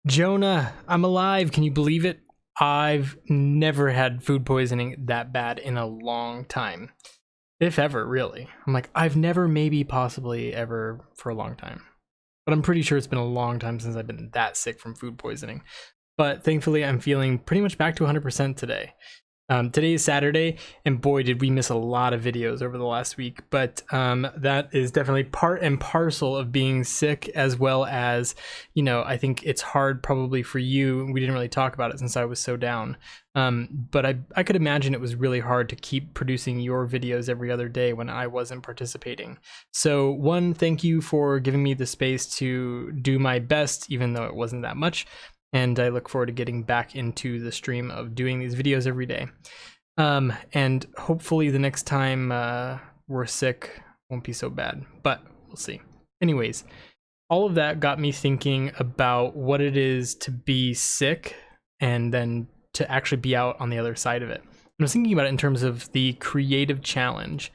Jonah, I'm alive. Can you believe it? I've never had food poisoning that bad in a long time. If ever, really. I'm like, I've never, maybe, possibly ever for a long time. But I'm pretty sure it's been a long time since I've been that sick from food poisoning. But thankfully, I'm feeling pretty much back to 100% today. Today is Saturday, and boy, did we miss a lot of videos over the last week. But that is definitely part and parcel of being sick, as well as, I think it's hard probably for you. We didn't really talk about it since I was so down. But I could imagine it was really hard to keep producing your videos every other day when I wasn't participating. So one, thank you for giving me the space to do my best, even though it wasn't that much. And I look forward to getting back into the stream of doing these videos every day. And hopefully the next time we're sick won't be so bad, but we'll see. Anyways, all of that got me thinking about what it is to be sick and then to actually be out on the other side of it. I was thinking about it in terms of the creative challenge.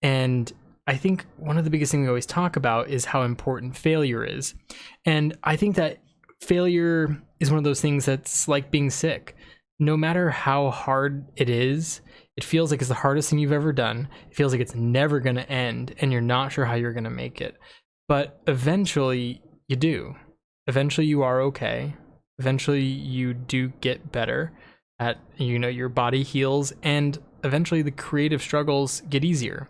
And I think one of the biggest things we always talk about is how important failure is. And I think that failure is one of those things that's like being sick. No matter how hard it is, it feels like it's the hardest thing you've ever done. It feels like it's never going to end, and you're not sure how you're going to make it. But eventually you do. Eventually you are okay. Eventually you do get better at, your body heals, and eventually the creative struggles get easier.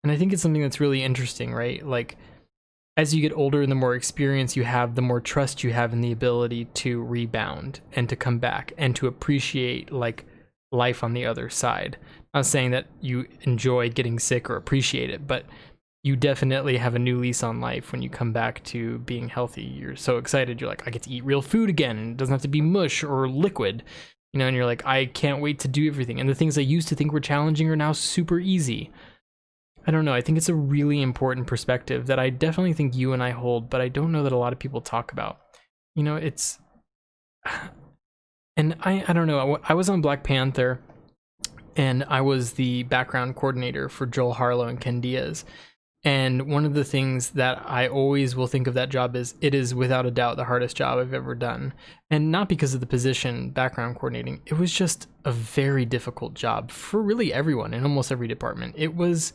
And I think it's something that's really interesting, right? Like, as you get older and the more experience you have, the more trust you have in the ability to rebound and to come back and to appreciate like life on the other side. I'm not saying that you enjoy getting sick or appreciate it, but you definitely have a new lease on life when you come back to being healthy. You're so excited. You're like, I get to eat real food again, and it doesn't have to be mush or liquid, and you're like, I can't wait to do everything. And the things I used to think were challenging are now super easy. I don't know. I think it's a really important perspective that I definitely think you and I hold, but I don't know that a lot of people talk about. It's, and I don't know. I was on Black Panther, and I was the background coordinator for Joel Harlow and Ken Diaz. And one of the things that I always will think of that job is it is without a doubt the hardest job I've ever done. And not because of the position, background coordinating. It was just a very difficult job for really everyone in almost every department. It was,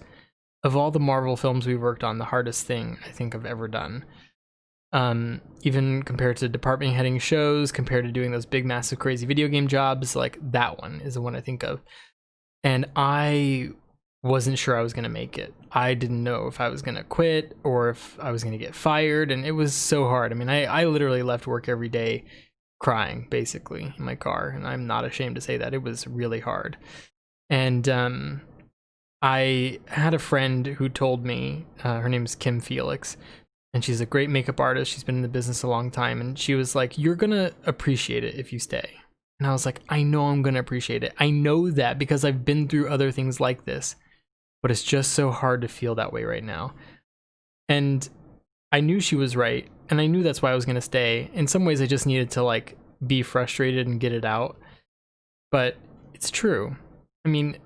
of all the Marvel films we've worked on, the hardest thing I think I've ever done. Even compared to department heading shows, compared to doing those big, massive, crazy video game jobs, like that one is the one I think of. And I wasn't sure I was going to make it. I didn't know if I was going to quit or if I was going to get fired. And it was so hard. I mean, I literally left work every day crying, basically, in my car. And I'm not ashamed to say that. It was really hard. And, I had a friend who told me, her name is Kim Felix, and she's a great makeup artist. She's been in the business a long time, and she was like, you're gonna appreciate it if you stay. And I was like, I know I'm gonna appreciate it. I know that because I've been through other things like this, but it's just so hard to feel that way right now. And I knew she was right, and I knew that's why I was gonna stay. In some ways, I just needed to like be frustrated and get it out. But it's true. I mean,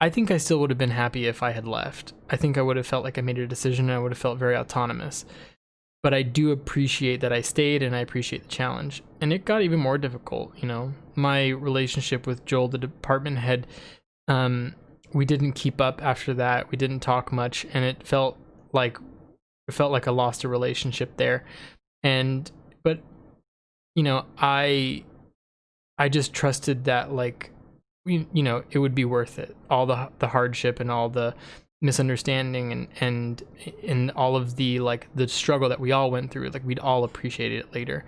I think I still would have been happy if I had left. I think I would have felt like I made a decision, and I would have felt very autonomous. But I do appreciate that I stayed, and I appreciate the challenge. And it got even more difficult, My relationship with Joel, the department head, we didn't keep up after that. We didn't talk much, and it felt like I lost a relationship there. But I just trusted that it would be worth it. All the hardship and all the misunderstanding and all of the the struggle that we all went through, we'd all appreciate it later.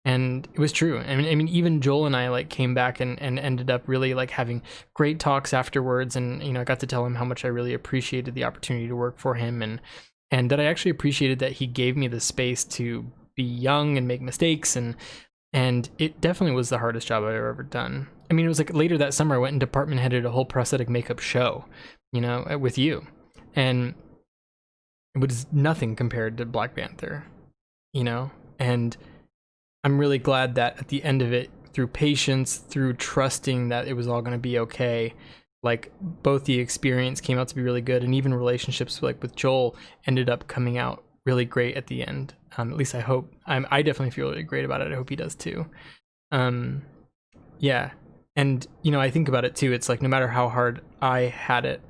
And it was true. I mean, even Joel and I came back and ended up really having great talks afterwards. And I got to tell him how much I really appreciated the opportunity to work for him, and that I actually appreciated that he gave me the space to be young and make mistakes. And it definitely was the hardest job I've ever done. I mean, it was later that summer I went and department headed a whole prosthetic makeup show, with you. And it was nothing compared to Black Panther, And I'm really glad that at the end of it, through patience, through trusting that it was all going to be okay, both the experience came out to be really good, and even relationships with Joel ended up coming out really great at the end. At least I hope. I definitely feel really great about it. I hope he does too. Yeah, and you know, I think about it too. It's like no matter how hard I had it,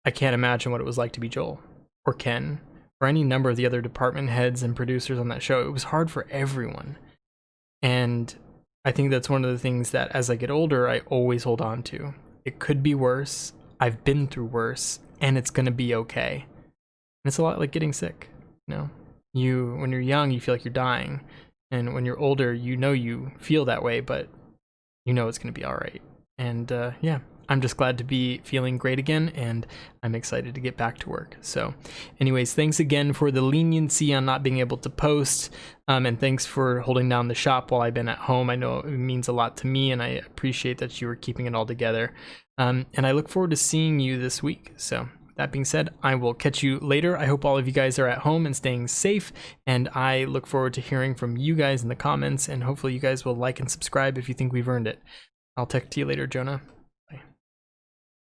I can't imagine what it was like to be Joel or Ken or any number of the other department heads and producers on that show. It was hard for everyone, and I think that's one of the things that as I get older, I always hold on to. It could be worse. I've been through worse, and it's gonna be okay. And it's a lot like getting sick. You know, when you're young, you feel like you're dying, and when you're older, you know you feel that way, but you know it's gonna be all right. And yeah, I'm just glad to be feeling great again, and I'm excited to get back to work. So anyways, thanks again for the leniency on not being able to post, and thanks for holding down the shop while I've been at home. I know it means a lot to me, and I appreciate that you were keeping it all together. And I look forward to seeing you this week. So that being said, I will catch you later. I hope all of you guys are at home and staying safe, and I look forward to hearing from you guys in the comments, and hopefully you guys will like and subscribe if you think we've earned it. I'll talk to you later, Jonah.